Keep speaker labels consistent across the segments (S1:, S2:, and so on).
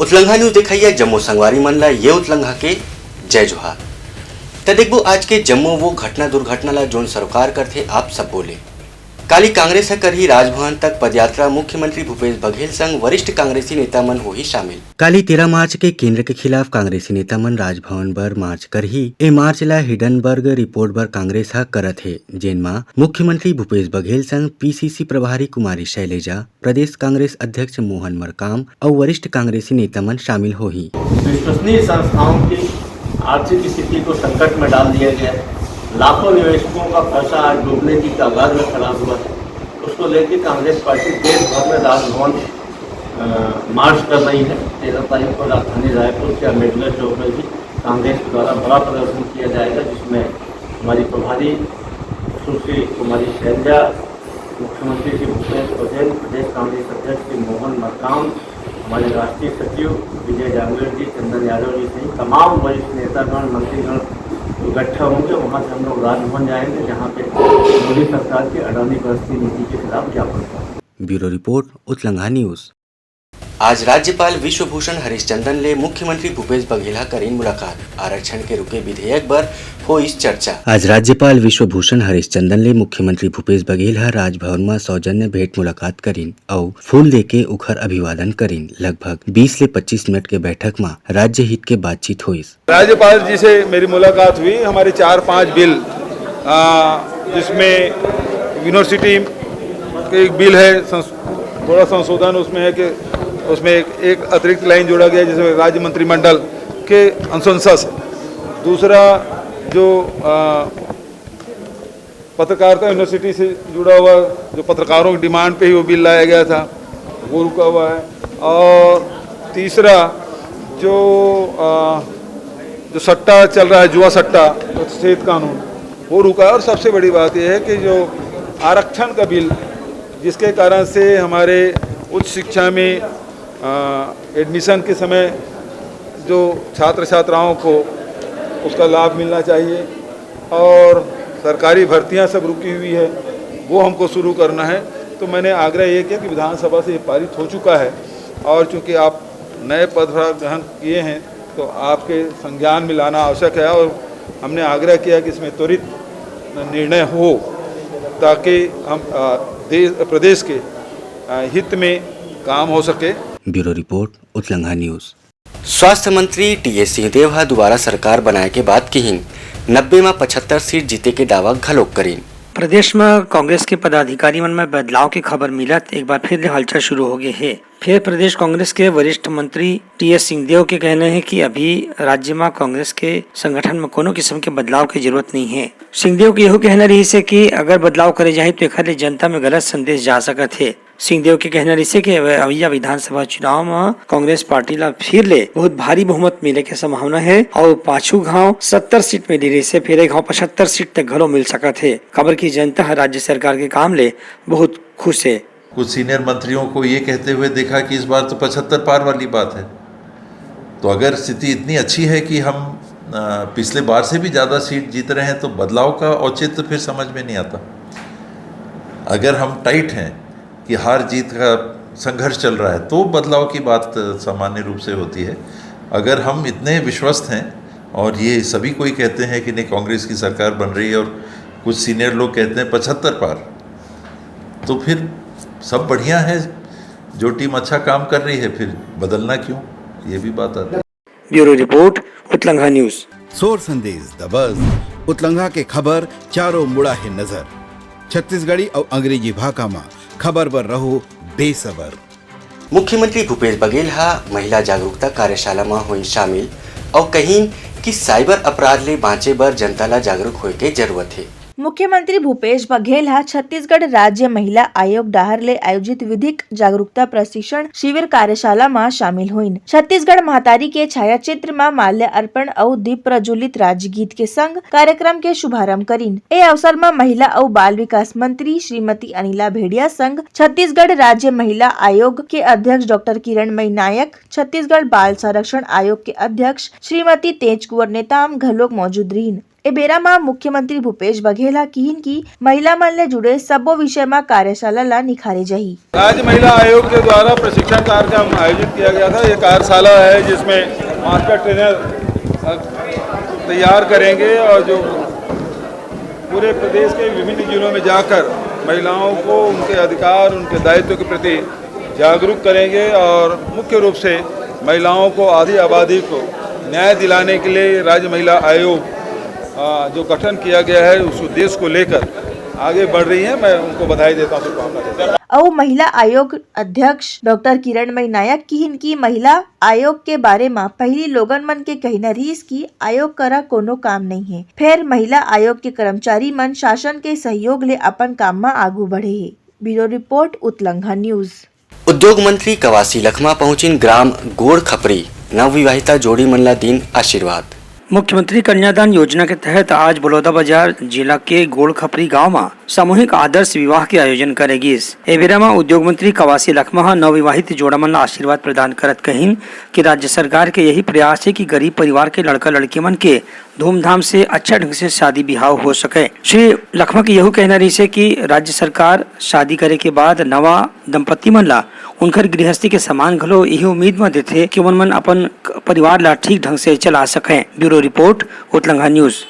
S1: उतलंघा news दिखाइए जम्मू संगवारी मन ला ये उतलंघा के जय जोहार। त देखबो आज के जम्मू वो घटना दुर्घटना ला जोन सरोकार करथे आप सब बोले। काली कांग्रेस ह करही राजभवन तक पदयात्रा मुख्यमंत्री भूपेश बघेल संग वरिष्ठ कांग्रेसी नेता मन होही शामिल। काली 13 मार्च के केंद्र के खिलाफ कांग्रेसी नेता मन राजभवन बर मार्च करही। ए मार्च ला हिडनबर्ग रिपोर्ट बर कांग्रेस ह करत हे, जेन मा मुख्यमंत्री भूपेश बघेल संग पीसीसी प्रभारी कुमारी शैलेजा, प्रदेश कांग्रेस अध्यक्ष मोहन मरकाम और वरिष्ठ कांग्रेसी नेता मन शामिल होही।
S2: विश्वसनीय संस्थाओं की आर्थिक स्थिति को संकट में डाल दिया गया है। लाखों निवेशकों का पैसा आज डूबने की कगार में खड़ा हुआ है। उसको लेकर कांग्रेस पार्टी देश भर में राजभवन मार्च कर रही है। 13 तारीख को राजधानी रायपुर के अम्बेडकर चौक में भी कांग्रेस द्वारा बड़ा प्रदर्शन किया जाएगा, जिसमें हमारी प्रभारी सुश्री कुमारी शैलजा, मुख्यमंत्री श्री भूपेश बघेल, प्रदेश कांग्रेस अध्यक्ष श्री मोहन मरकाम, हमारे राष्ट्रीय सचिव विजय जांगेड़ जी, चंदन यादव जी सहित तमाम वरिष्ठ नेतागण, मंत्रीगण इकट्ठा होंगे। वहाँ से हम लोग राजभवन जाएंगे, जहाँ पे मोदी सरकार की अडानी बस्ती नीति के खिलाफ ज्ञापन करेंगे।
S1: ब्यूरो रिपोर्ट उतलंघा न्यूज। आज राज्यपाल विश्वभूषण हरिश्चंदन ले मुख्यमंत्री भूपेश बघेल करीन मुलाकात। आरक्षण के रुके विधेयक पर हो इस चर्चा। आज राज्यपाल विश्वभूषण हरिश्चंदन ले मुख्यमंत्री भूपेश बघेल राजभवन में सौजन्य भेंट मुलाकात करीन और फूल देके उखर अभिवादन करीन। लगभग 20 से 25 मिनट के बैठक में राज्य हित के बातचीत हुई।
S3: राज्यपाल जी से मेरी मुलाकात हुई। हमारे 4-5 बिल, जिसमें यूनिवर्सिटी एक बिल है, थोड़ा संशोधन उसमें है कि उसमें एक अतिरिक्त लाइन जोड़ा गया जिसमें राज्य मंत्रिमंडल के अनुशंसा से। दूसरा जो पत्रकारिता यूनिवर्सिटी से जुड़ा हुआ जो पत्रकारों की डिमांड पे ही वो बिल लाया गया था, वो रुका हुआ है। और तीसरा जो सट्टा चल रहा है, जुआ सट्टा प्रतिषेध कानून, वो रुका है। और सबसे बड़ी बात यह है कि जो आरक्षण का बिल, जिसके कारण से हमारे उच्च शिक्षा में एडमिशन के समय जो छात्र छात्राओं को उसका लाभ मिलना चाहिए और सरकारी भर्तियां सब रुकी हुई है, वो हमको शुरू करना है। तो मैंने आग्रह ये किया कि विधानसभा से ये पारित हो चुका है और चूँकि आप नए पदभार ग्रहण किए हैं तो आपके संज्ञान में लाना आवश्यक है। और हमने आग्रह किया कि इसमें त्वरित निर्णय हो ताकि हम प्रदेश के हित में काम हो सके।
S1: ब्यूरो रिपोर्ट उतलंघा न्यूज। स्वास्थ्य मंत्री टीएस सिंहदेव दोबारा सरकार बनाए के बाद की 90 में 75 सीट जीते के दावा घलोक करीन।
S4: प्रदेश में कांग्रेस के पदाधिकारी मन में बदलाव की खबर मिलत एक बार फिर हलचल शुरू हो गई है। फिर प्रदेश कांग्रेस के वरिष्ठ मंत्री टीएस सिंहदेव के कहने हैं कि अभी राज्य में कांग्रेस के संगठन में कोनो किस्म के बदलाव की जरूरत नहीं है। सिंहदेव के यह कहना रही है कि अगर बदलाव करे जाए तो एक जनता में गलत संदेश जा सकत है। सिंहदेव के कहना रही है कि अवैया विधानसभा चुनाव में कांग्रेस पार्टी ला फिर ले बहुत भारी बहुमत मिले के संभावना है और पाछू घाव 70 सीट में रही से फिर घाव 75 सीट तक घरों मिल सकत है। खबर की जनता राज्य सरकार के काम ले बहुत खुश है।
S5: कुछ सीनियर मंत्रियों को ये कहते हुए देखा कि इस बार तो 75 पार वाली बात है। तो अगर स्थिति इतनी अच्छी है कि हम पिछले बार से भी ज़्यादा सीट जीत रहे हैं तो बदलाव का औचित्य फिर समझ में नहीं आता। अगर हम टाइट हैं कि हार जीत का संघर्ष चल रहा है तो बदलाव की बात सामान्य रूप से होती है। अगर हम इतने विश्वस्त हैं और ये सभी कोई कहते हैं कि नहीं कांग्रेस की सरकार बन रही है और कुछ सीनियर लोग कहते हैं 75 पार, तो फिर सब बढ़िया है। जो टीम अच्छा काम कर रही है फिर बदलना क्यों, ये भी बात आती है।
S4: ब्यूरो रिपोर्ट उतलंघा news.
S6: Soar Sandesh the buzz उतलंघा के खबर चारों मुड़ा है नजर। छत्तीसगढ़ी और अंग्रेजी भाषा में खबर पर रहो बेसबर।
S1: मुख्यमंत्री भूपेश बघेल महिला जागरूकता कार्यशाला में हुई शामिल और कहीं कि साइबर अपराध ले बाँचे बर जनता ला जागरूक होए के जरूरत है।
S7: मुख्यमंत्री भूपेश बघेल छत्तीसगढ़ राज्य महिला आयोग डाहर ले आयोजित विधिक जागरूकता प्रशिक्षण शिविर कार्यशाला में शामिल हुईन। छत्तीसगढ़ महतारी के छायाचित्र में माल्य अर्पण और दीप प्रज्वलित राज्यगीत के संग कार्यक्रम के शुभारंभ करीन। ए अवसर में महिला और बाल विकास मंत्री श्रीमती अनिला भेड़िया संग छत्तीसगढ़ राज्य महिला आयोग के अध्यक्ष डॉक्टर किरणमयी नायक, छत्तीसगढ़ बाल संरक्षण आयोग के अध्यक्ष श्रीमती तेज कुंवर नेताम घलोक मौजूद रहीन। ए बेरा में मुख्यमंत्री भूपेश बघेल हा किहिन की महिला मन ले जुड़े सब्बो विषय में कार्यशाला ला निखारे जाही।
S3: राज्य महिला आयोग के द्वारा प्रशिक्षण कार्यक्रम आयोजित किया गया था। ये कार्यशाला है जिसमें मास्टर ट्रेनर तैयार करेंगे और जो पूरे प्रदेश के विभिन्न जिलों में जाकर महिलाओं को उनके अधिकार, उनके दायित्व के प्रति जागरूक करेंगे और मुख्य रूप से महिलाओं को, आधी आबादी को न्याय दिलाने के लिए राज्य महिला आयोग जो गठन किया गया है उस उद्देश्य को लेकर आगे बढ़ रही है। मैं उनको बधाई देता हूँ, शुभकामना देता हूँ।
S7: और महिला आयोग अध्यक्ष डॉक्टर किरणमयी नायक किहिन की महिला आयोग के बारे में पहली लोगन मन के कहना रहीस की आयोग करा कोनो काम नहीं है। फिर महिला आयोग के कर्मचारी मन शासन के सहयोग ले अपन काम में आगू बढ़े है। ब्यूरो रिपोर्ट उत्लंघा न्यूज।
S1: उद्योग मंत्री कवासी लखमा पहुंचिन ग्राम गोड़ खपरी नवविवाहिता जोड़ी मनला दिन आशीर्वाद।
S4: मुख्यमंत्री कन्यादान योजना के तहत आज बलौदाबाजार जिला के गोड़ खपरी गाँव में सामूहिक आदर्श विवाह के आयोजन करेगी। एवेरा में उद्योग मंत्री कवासी लखमा नवविवाहित जोड़ा मन आशीर्वाद प्रदान करत कहिन कि राज्य सरकार के यही प्रयास है कि गरीब परिवार के लड़का लड़की मन के धूमधाम से अच्छा ढंग से शादी ब्याह हो सके। श्री लखमा की यह कहना रही है कि राज्य सरकार शादी करे के बाद नवा दंपति मन ला उनकर गृहस्थी के समान घलो यही उम्मीद में देते कि मन अपन परिवार ला ठीक ढंग से चला सके। ब्यूरो रिपोर्ट उत्लंघा न्यूज।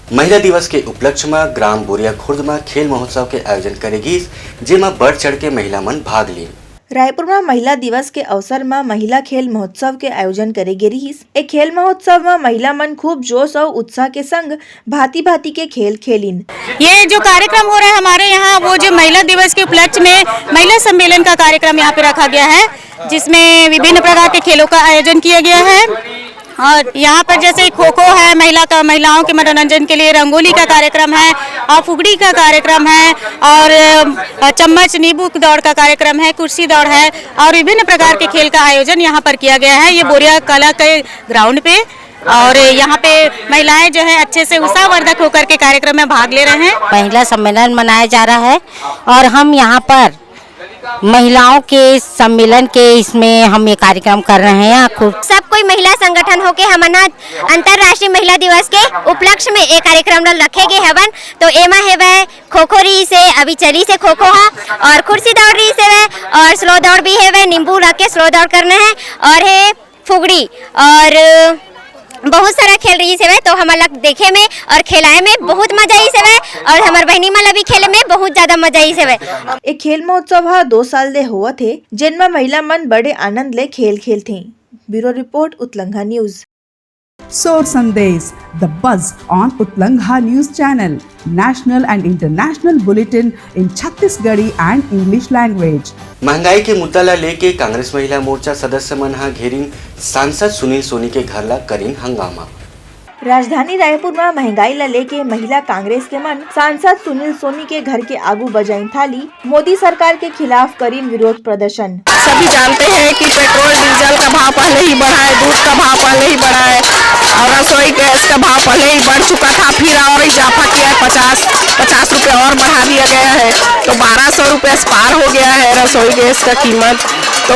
S1: महिला दिवस के उपलक्ष्य में ग्राम बोरिया खुर्द में खेल महोत्सव के आयोजन करेगी, जेमा बढ़ चढ़ के महिला मन भाग ली।
S7: रायपुर में महिला दिवस के अवसर में महिला खेल महोत्सव के आयोजन करे गे रहीस। एक खेल महोत्सव में महिला मन खूब जोश और उत्साह के संग भांति भांति के खेल खेलिन।
S8: ये जो कार्यक्रम हो रहा है हमारे यहाँ, वो जो महिला दिवस के उपलक्ष्य में महिला सम्मेलन का कार्यक्रम यहाँ पे रखा गया है, जिसमें विभिन्न प्रकार के खेलों का आयोजन किया गया है। और यहाँ पर जैसे खो खो है, महिलाओं के मनोरंजन के लिए रंगोली का कार्यक्रम है, और फुगड़ी का कार्यक्रम है, और चम्मच नींबू दौड़ का कार्यक्रम है, कुर्सी दौड़ है, और विभिन्न प्रकार के खेल का आयोजन यहाँ पर किया गया है। ये बोरिया कला के ग्राउंड पे, और यहाँ पे महिलाएं जो है अच्छे से उत्साहवर्धक होकर के कार्यक्रम में भाग ले रहे हैं।
S9: महिला सम्मेलन मनाया जा रहा है और हम यहाँ पर महिलाओं के सम्मेलन के इसमें हम ये कार्यक्रम कर रहे हैं।
S10: सब कोई महिला संगठन होके हमन अंतरराष्ट्रीय महिला दिवस के उपलक्ष्य में एक कार्यक्रम रखे गए हवन। तो एमा है खो खो रही से, अभी चली से खो खो है, और कुर्सी दौड़ रही से, और स्लो दौड़ भी है, नींबू रख के स्लो दौड़ करना है, और है फुगड़ी, और बहुत सारा खेल रही से तो हमारा देखे में और खिलाए में बहुत मजा आई से, और हमारे बहनी माला भी खेले में बहुत ज्यादा मजा आई से।
S7: एक खेल महोत्सव 2 साल ले हुआ थे, जिनमें महिला मन बड़े आनंद ले खेल खेलते। ब्यूरो रिपोर्ट उत्लंघा news.
S11: Soar Sandesh, the buzz on Utlangha News Channel, national and international bulletin in Chhattisgarhi and English language.
S1: महंगाई के मुद्दा ला लेके कांग्रेस महिला मोर्चा सदस्य मन हा घेरिन सांसद सुनील सोनी के घर ला करीन हंगामा।
S7: राजधानी रायपुर में महंगाई ला लेके महिला कांग्रेस के मन सांसद सुनील सोनी के घर के आगू बजाइन थाली मोदी सरकार के खिलाफ करीन विरोध प्रदर्शन।
S8: सभी जानते हैं कि पेट्रोल डीजल का भाव पहले ही बढ़ा है, दूध का भाव पहले ही बढ़ा है, और रसोई गैस का भाव पहले ही बढ़ चुका था, फिर और इजाफा किया है, 50 रुपए और बढ़ा दिया गया है, तो 1200 रुपये पार हो गया है रसोई गैस का कीमत। तो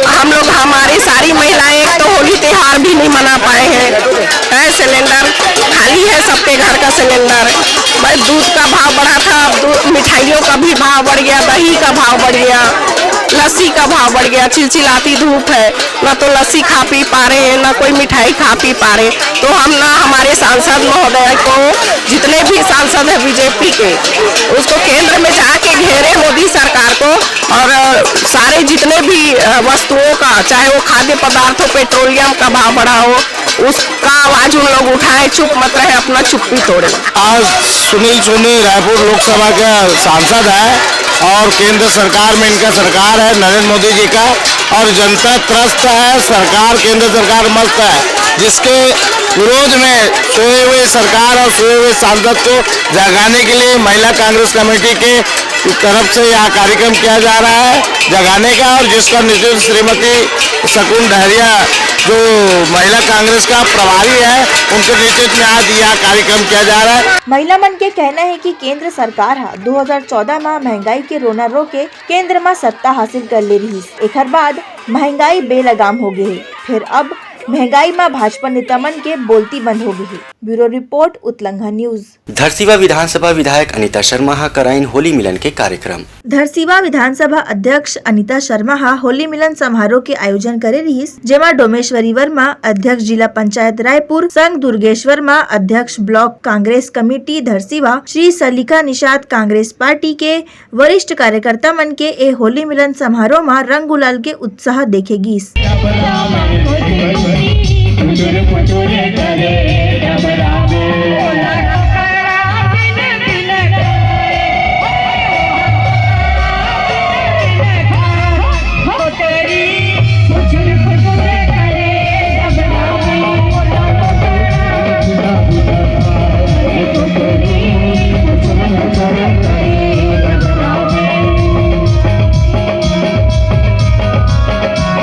S8: हम लोग, हमारी सारी महिलाएं एक तो होली त्योहार भी नहीं मना पाए हैं, सिलेंडर खाली है सबके घर का सिलेंडर। भाई दूध का भाव बढ़ा था, मिठाइयों का भी भाव बढ़ गया, दही का भाव बढ़ गया, लस्सी का भाव बढ़ गया। चिलचिलाती धूप है, ना तो लस्सी खा पी पा रहे हैं, ना कोई मिठाई खा पी पा रहे। तो हम ना हमारे सांसद महोदय को, जितने भी सांसद है बीजेपी के, उसको केंद्र में जाके घेरे मोदी सरकार को, और सारे जितने भी वस्तुओं का, चाहे वो खाद्य पदार्थों, पेट्रोलियम का भाव बढ़ा हो, उसका आवाज उन लोग उठाए, चुप मत रहे, अपना चुप्पी तोड़े।
S12: आज सुनील सोनी रायपुर लोकसभा का सांसद है, और केंद्र सरकार में इनका सरकार है नरेंद्र मोदी जी का, और जनता त्रस्त है, सरकार केंद्र सरकार मस्त है, जिसके विरोध में सोए हुए सरकार और सोए हुए सांसद को जगाने के लिए महिला कांग्रेस कमेटी के तरफ से यह कार्यक्रम किया जा रहा है जगाने का, और जिसका नेतृत्व श्रीमती शकुन डहरिया जो महिला कांग्रेस का प्रभारी है, उनके नेतृत्व में आज यह कार्यक्रम किया जा रहा है।
S7: महिला मन के कहना है कि केंद्र सरकार 2014 में महंगाई के रोना रोके केंद्र में सत्ता हासिल कर ले रही, एक बाद महंगाई बेलगाम हो गई, फिर अब महंगाई में भाजपा नेता मन के बोलती बंद हो गई। ब्यूरो रिपोर्ट उत्तलंघा न्यूज।
S1: धरसीवा विधानसभा विधायक अनीता शर्मा हा कराइन होली मिलन के कार्यक्रम।
S7: धरसीवा विधानसभा अध्यक्ष अनीता शर्मा हा होली मिलन समारोह के आयोजन करे रहीस, जेमा डोमेश्वरी वर्मा अध्यक्ष जिला पंचायत रायपुर, संघ दुर्गेश वर्मा अध्यक्ष block Congress committee Dharsiwa, Shri Salika Nishad Congress party के वरिष्ठ कार्यकर्ता मन के ए होली मिलन समारोह में रंग गुलाल के उत्साह देखे गीस।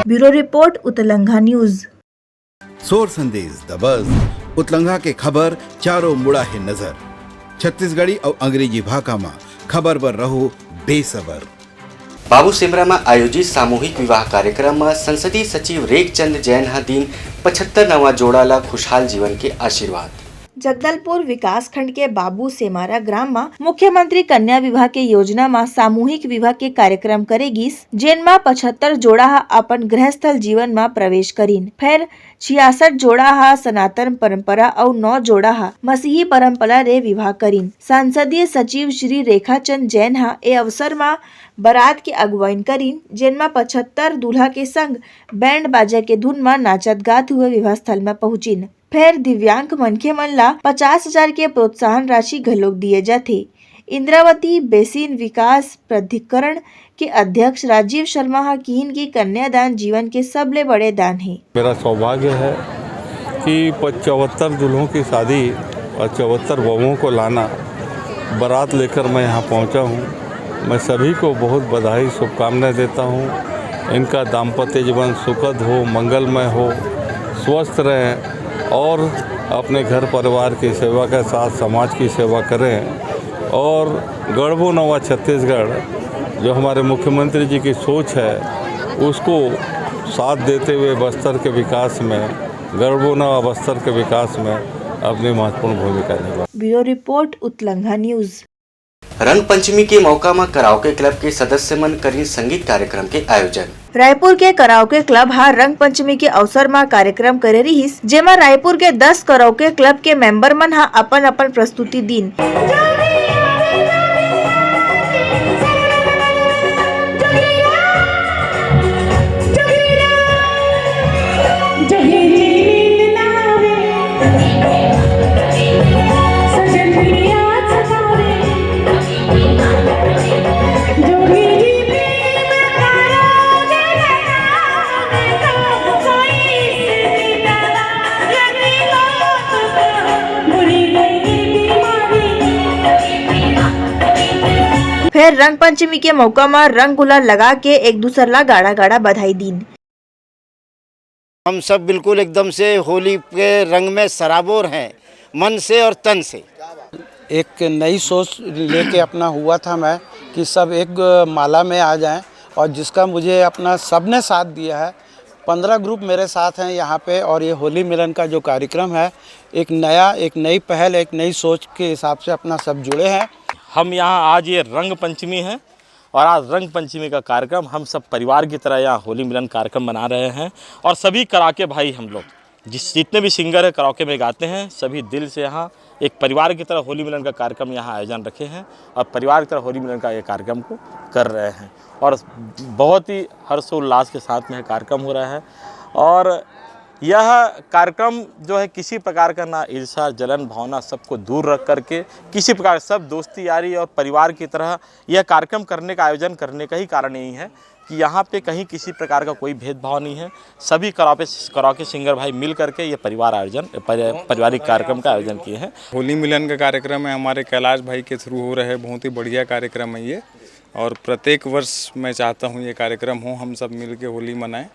S7: ब्यूरो रिपोर्ट उत्तलंघा news.
S6: Soar Sandesh the buzz उत्तलंघा के खबर चारों मुड़ा है नजर। छत्तीसगढ़ी और अंग्रेजी भाषा में खबर पर रहो बेसबर।
S1: बाबू सेमरा में आयोजित सामूहिक विवाह कार्यक्रम में संसदीय सचिव रेखचंद जैन हा दिन 75 नवा जोड़ा ला खुशहाल जीवन के आशीर्वाद। जगदलपुर विकास खंड के बाबू सेमारा ग्राम में मुख्यमंत्री कन्या विवाह के योजना में सामूहिक विवाह के कार्यक्रम करेगीस, जेन में 75 जोड़ा हा अपन गृहस्थल जीवन में प्रवेश करीन। फिर 66 जोड़ा हा सनातन परंपरा और 9 जोड़ा हा मसीही परंपरा रे विवाह करीन। संसदीय सचिव श्री रेखाचंद जैन हा ए अवसर में बारात के अगुवाइन करीन, जेन में 75 दूल्हा के संग बैंड बाजा के धुन में नाचत गात हुए विवाह स्थल में पहुंचिन। फिर दिव्यांग मनखे मन ला 50,000 के प्रोत्साहन राशि घलोक दिए जाथे। इंद्रावती बेसिन विकास प्राधिकरण के अध्यक्ष राजीव शर्मा हा कीन की कन्यादान जीवन के सबले बड़े दान है।
S13: मेरा सौभाग्य है कि 74 दूल्हों की शादी और 74 बहुओं को लाना, बारात लेकर मैं यहाँ पहुँचा हूँ। मैं सभी को बहुत बधाई शुभकामनाएं देता हूँ। इनका दाम्पत्य जीवन सुखद हो, मंगलमय हो, स्वस्थ रहें और अपने घर परिवार की सेवा के साथ समाज की सेवा करें। और गढ़बो नवा छत्तीसगढ़ जो हमारे मुख्यमंत्री जी की सोच है, उसको साथ देते हुए बस्तर के विकास में, गढ़बो नवा बस्तर के विकास में अपनी महत्वपूर्ण भूमिका निभा।
S7: ब्यूरो रिपोर्ट उत्तलंघा न्यूज।
S1: रंग पंचमी के मौका में कराओके क्लब के सदस्य मन करीन संगीत कार्यक्रम के आयोजन।
S7: रायपुर के कराओके क्लब हा रंग पंचमी के अवसर में कार्यक्रम करे रहीस, जेमा रायपुर के 10 कराओके क्लब के मेंबर मन हा अपन अपन प्रस्तुति दीन। फिर रंग पंचमी के मौका में रंग गुलाल लगा के एक दूसरे ला गाड़ा गाड़ा बधाई दीन।
S12: हम सब बिल्कुल एकदम से होली के रंग में सराबोर हैं, मन से और तन से।
S14: एक नई सोच लेके अपना हुआ था मैं कि सब एक माला में आ जाएं, और जिसका मुझे अपना सबने साथ दिया है। 15 ग्रुप मेरे साथ हैं यहाँ पे, और ये होली मिलन का जो कार्यक्रम है एक नई पहल, एक नई सोच के हिसाब से अपना सब जुड़े हैं।
S15: हम यहाँ आज ये रंग पंचमी है, और आज रंग पंचमी का कार्यक्रम हम सब परिवार की तरह यहाँ होली मिलन कार्यक्रम मना रहे हैं। और सभी कराके भाई हम लोग जितने भी सिंगर है कराओके में गाते हैं, सभी दिल से यहाँ एक परिवार की तरह होली मिलन का कार्यक्रम यहाँ आयोजन रखे हैं, और परिवार की तरह होली मिलन का ये कार्यक्रम को कर रहे हैं। और बहुत ही हर्षोल्लास के साथ में कार्यक्रम हो रहा है। और यह कार्यक्रम जो है किसी प्रकार का ना ईर्ष्या जलन भावना सबको दूर रख करके किसी प्रकार सब दोस्ती यारी और परिवार की तरह यह कार्यक्रम करने का आयोजन करने का ही कारण यही है कि यहाँ पे कहीं किसी प्रकार का कोई भेदभाव नहीं है। सभी कराओके सिंगर भाई मिल करके ये पारिवारिक कार्यक्रम का आयोजन किए हैं।
S16: होली मिलन का कार्यक्रम है हमारे कैलाश भाई के थ्रू हो रहे हैं। बहुत ही बढ़िया कार्यक्रम है ये, और प्रत्येक वर्ष मैं चाहता हूँ ये कार्यक्रम हो, हम सब मिल के होली मनाएं,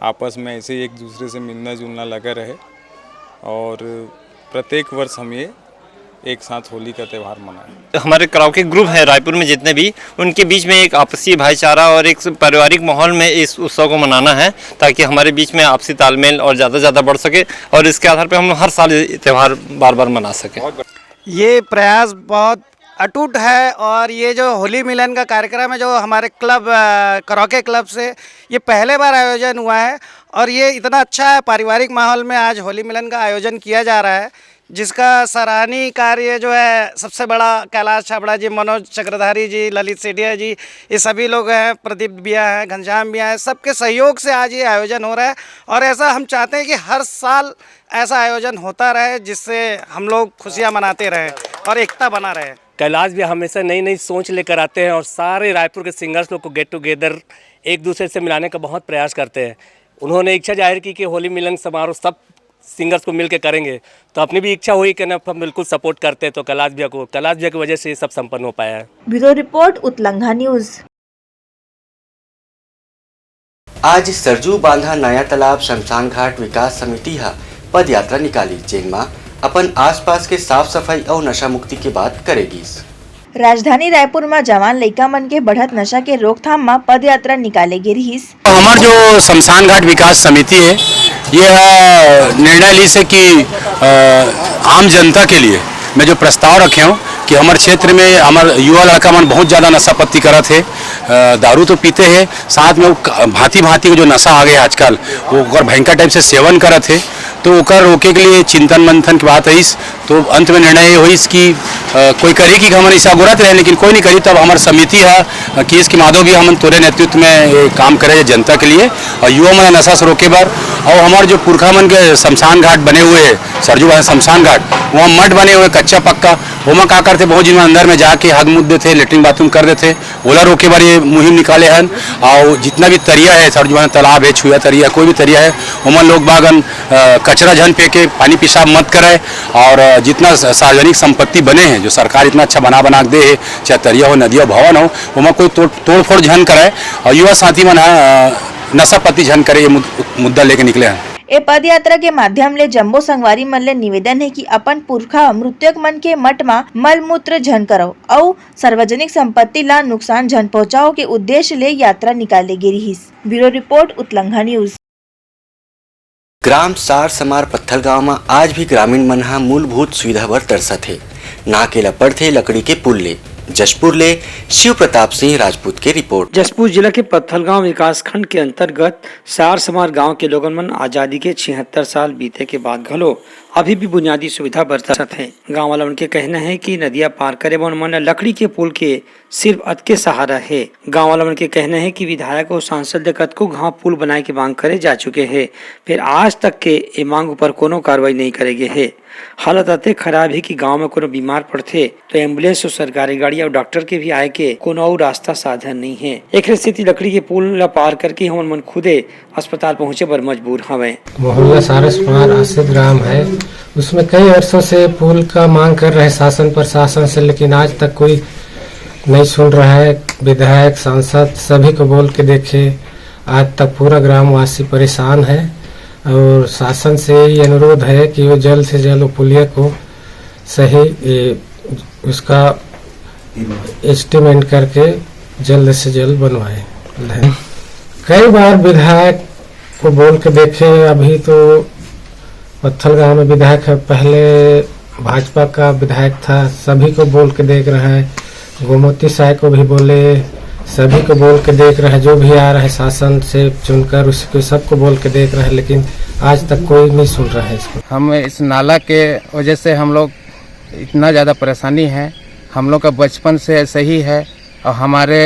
S16: आपस में ऐसे ही एक दूसरे से मिलना जुलना लगा रहे। और प्रत्येक वर्ष हम ये एक साथ होली का त्यौहार मनाएं।
S17: हमारे कराओके ग्रुप हैं रायपुर में जितने भी, उनके बीच में एक आपसी भाईचारा और एक पारिवारिक माहौल में इस उत्सव को मनाना है, ताकि हमारे बीच में आपसी तालमेल और ज़्यादा बढ़ सके और इसके आधार पर हम हर साल त्यौहार बार बार मना सकें।
S14: ये प्रयास बहुत अटूट है और ये जो होली मिलन का कार्यक्रम है जो हमारे क्लब कराओके क्लब से ये पहले बार आयोजन हुआ है और ये इतना अच्छा है, पारिवारिक माहौल में आज होली मिलन का आयोजन किया जा रहा है, जिसका सराहनीय कार्य जो है सबसे बड़ा कैलाश छाबड़ा जी, मनोज चक्रधारी जी, ललित सेठिया जी, ये सभी लोग हैं, प्रदीप भैया हैं, घनश्याम भैया हैं, सबके सहयोग से आज ये आयोजन हो रहा है और ऐसा हम चाहते हैं कि हर साल ऐसा आयोजन होता रहे, जिससे हम लोग खुशियाँ मनाते रहें और एकता बना रहे।
S18: कैलाश भी हमेशा नई नई सोच लेकर आते हैं और सारे रायपुर के सिंगर्स लोग को गेट टुगेदर एक दूसरे से मिलाने का बहुत प्रयास करते हैं। उन्होंने इच्छा जाहिर की कि होली मिलन समारोह सब सिंगर्स को मिलकर करेंगे, तो अपनी भी इच्छा हुई कि हम बिल्कुल सपोर्ट करते हैं, तो कैलाश भैया की वजह से ये सब संपन्न हो पाया है।
S7: ब्यूरो रिपोर्ट उत्तलंघा न्यूज।
S1: आज सरजू बांधा नया तालाब शमशान घाट विकास समिति हा पद यात्रा निकाली, जेनमा अपन आसपास के साफ सफाई और नशा मुक्ति के बात करेगी।
S7: राजधानी रायपुर में जवान लइका मन के बढ़त नशा के रोकथाम में पद यात्रा निकाले गे रहीस।
S19: हमार जो शमशान घाट विकास समिति है ये निर्णय ली से कि आम जनता के लिए मैं जो प्रस्ताव रखे हूँ कि हमारे क्षेत्र में हमारे युवा लड़का मन बहुत ज़्यादा नशा पत्ती करत है, दारू तो पीते हैं, साथ में वो भांति भांति के जो नशा आ गए आजकल वो भयंकर टाइप से सेवन करत है, तो ओकर रोके के लिए चिंतन मंथन की बात है। तो अंत में निर्णय हुई कि कोई करे कि हमारे ऐसा गोरत रहे, लेकिन कोई नहीं करी, तब हमारी समिति है केस की माधव भी हम तोरे नेतृत्व में काम करे जनता के लिए और युवा मन नशा से रोके बार। और हमारे जो पुरखा मन के शमशान घाट बने हुए है, सरजू शमशान घाट, वहाँ मठ बने हुए कच्चा पक्का, वो में क्या करते बहुत जिन अंदर में जाके हग मुद देते, लेटरिन बाथरूम कर देते, ओला रोके बार ये मुहिम निकाले हैं। और जितना भी तरिया है, सरजू तालाब है, छुआ तरिया, कोई भी तरिया है, वहाँ लोग बागन कचरा झन फेंके, पानी पेशाब मत कराए और जितना सार्वजनिक संपत्ति बने हैं जो सरकार इतना अच्छा बना दे है, चाहे तरिया हो, नदिया, भवन हो, वहाँ कोई तोड़ फोड़ झन कराए और युवा साथी मन नशा पत्ती झन करे, ये मुद्दा लेके निकले हैं।
S7: ए पद यात्रा के माध्यम ले जम्बो संगवारी मन ले निवेदन है कि अपन पुरखा मृतक मन के मठ में मल मूत्र झन करो और सार्वजनिक संपत्ति ला नुकसान झन पहुँचाओ के उद्देश्य ले यात्रा निकाले गे रहीस। ब्यूरो रिपोर्ट उत्तलंघा न्यूज।
S1: ग्राम सार समार पत्थल गांव में आज भी ग्रामीण मन हा मूलभूत सुविधा बर तरसत है। ना के लपड़ थे लकड़ी के पुल ले। जशपुर ले शिव प्रताप सिंह राजपूत की रिपोर्ट।
S4: जशपुर जिला के पत्थलगांव विकास खंड के अंतर्गत सार समार गांव के लोगन मन आजादी के 76 साल बीते के बाद घलो अभी भी बुनियादी सुविधा बरतत है। गांव वाला उनके कहना है कि नदिया पार करे बर मन लकड़ी के पुल के सिर्फ अत के सहारा है। गांव वाला उनके कहना है कि विधायक और सांसद कतको गांव पुल बनाए की मांग करे जा चुके हैं, फिर आज तक के ये मांग ऊपर कोनो कार्रवाई नहीं करेगे है। हालत अते खराब है कि गांव में कोनो बीमार पड़ते तो एम्बुलेंस और सरकारी गाड़ी और डॉक्टर के भी आए के कोनो और रास्ता साधन नहीं है। एक स्थिति लकड़ी के पुल पार करके हम मन खुदे अस्पताल पहुँचे पर मजबूर हवे।
S20: मोहल्ला सारस कुमार आसिद ग्राम है, उसमें कई वर्षों से पुल का मांग कर रहे शासन प्रशासन से, लेकिन आज तक कोई नहीं सुन रहा है। विधायक सांसद सभी को बोल के देखे, आज तक पूरा ग्रामवासी परेशान है और शासन से ये अनुरोध है कि वो जल्द से जल्द पुलिया को सही उसका एस्टिमेट करके जल्द से जल्द बनवाए। कई बार विधायक को बोल के देखे, अभी तो पत्थलगांव में विधायक है, पहले भाजपा का विधायक था, सभी को बोल के देख रहा है। गोमती साय को भी बोले, सभी को बोल के देख रहा है, जो भी आ रहा है शासन से चुनकर उसको सबको बोल के देख रहा है, लेकिन आज तक कोई नहीं सुन रहा है इसको।
S14: हम इस नाला के वजह से हम लोग इतना ज़्यादा परेशानी है, हम लोग का बचपन से ऐसे ही है और हमारे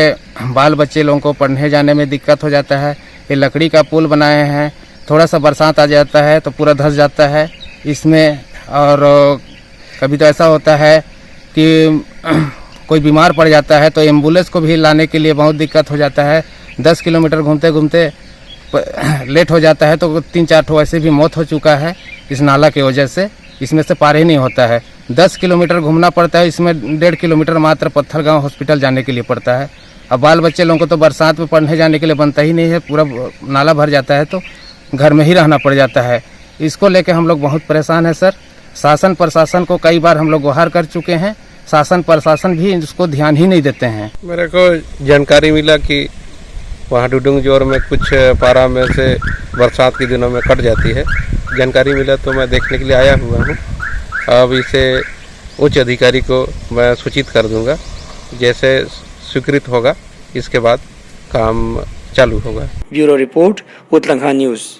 S14: बाल बच्चे लोगों को पढ़ने जाने में दिक्कत हो जाता है। ये लकड़ी का पुल बनाए हैं, थोड़ा सा बरसात आ जाता है तो पूरा धंस जाता है इसमें। और कभी तो ऐसा होता है कि कोई बीमार पड़ जाता है तो एम्बुलेंस को भी लाने के लिए बहुत दिक्कत हो जाता है। 10 किलोमीटर घूमते घूमते लेट हो जाता है तो 3-4 ठो ऐसे भी मौत हो चुका है इस नाला की वजह से। इसमें से पार ही नहीं होता है, 10 किलोमीटर घूमना पड़ता है, इसमें 1.5 किलोमीटर मात्र पत्थलगांव हॉस्पिटल जाने के लिए पड़ता है। अब बाल बच्चे लोगों को तो बरसात में पढ़ने जाने के लिए बनता ही नहीं है, पूरा नाला भर जाता है तो घर में ही रहना पड़ जाता है। इसको लेके हम लोग बहुत परेशान है सर।
S21: शासन प्रशासन को कई बार हम लोग गुहार कर चुके हैं, शासन प्रशासन भी इसको ध्यान ही नहीं देते हैं।
S22: मेरे को जानकारी मिला कि वहाँ डुडुंग जोर में कुछ पारा में से बरसात के दिनों में कट जाती है। जानकारी मिला तो मैं देखने के लिए आया हुआ हूँ। अब इसे उच्च अधिकारी को मैं सूचित कर दूंगा, जैसे स्वीकृत होगा इसके बाद काम चालू होगा।
S4: ब्यूरो रिपोर्ट उतलंघा news.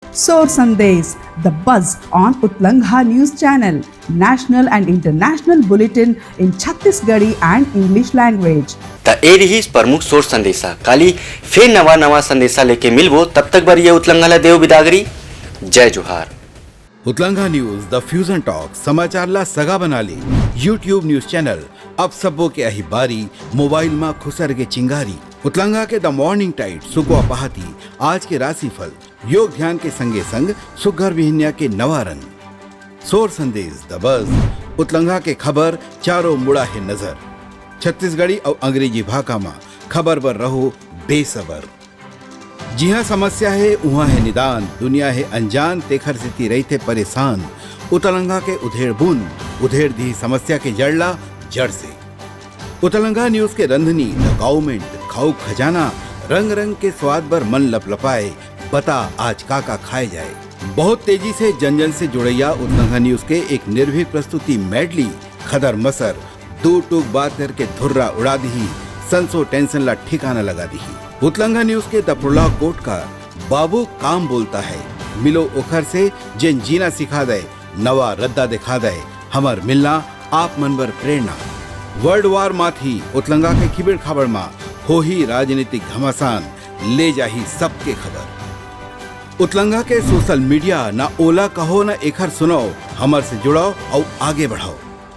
S11: Soar Sandesh, the buzz on Utlangha News Channel, national and international bulletin in Chhattisgarhi and English language.
S1: त ए रही प्रमुख सोर संदेशा। काली फिर नवा संदेशा लेके मिलवो, तब तक बरिए उतलंघा देव बिदागरी। जय जोहार।
S6: उतलंघा न्यूज द फ्यूजन टॉक समाचार ला सगा बना ली। यूट्यूब न्यूज चैनल अब सबो के अही बारी मोबाइल में खुसर के चिंगारी। उतलंघा के द मॉर्निंग टाइड सुगवा पहाती आज के राशिफल योग ध्यान के संगे संग सुघर विहिन्या के नवा रंग। सोर संदेश द बज उतलंघा के खबर चारों मुड़ा है नजर। छत्तीसगढ़ी और अंग्रेजी भाषा में खबर पर रहो बेसबर। जी हाँ, समस्या है वहाँ है निदान, दुनिया है अनजान तेखर स्थिति रही थे परेशान। उतलंघा के उधेड़ बूंद उधेड़ दी समस्या के जड़ला जड़ से। उतलंघा न्यूज के रंधनी द गवर्नमेंट खाऊ खजाना रंग रंग के स्वाद पर मन लपलपाए। बता आज का खाए जाए। बहुत तेजी से जन जन से जुड़ैया उतलंघा न्यूज के एक निर्भीक प्रस्तुति मेडली खदर मसर दो टूक बात करके धुर्रा उड़ा दी, संसो टेंशन ला ठिकाना लगा दी। उतलंघा न्यूज के दपुरला कोट का बाबू काम बोलता है, मिलो ओखर से जिन जीना सिखा दे, नवा रद्दा दिखा दे, हमर मिलना आप मनबर प्रेरणा। वर्ल्ड वार माथी उतलंघा के खिबड़ खबर मा हो ही राजनीतिक घमासान ले जाही सबके खबर। उतलंघा के सोशल मीडिया ना ओला कहो ना एखर सुनो, हमर से जुड़ो और आगे बढ़ाओ।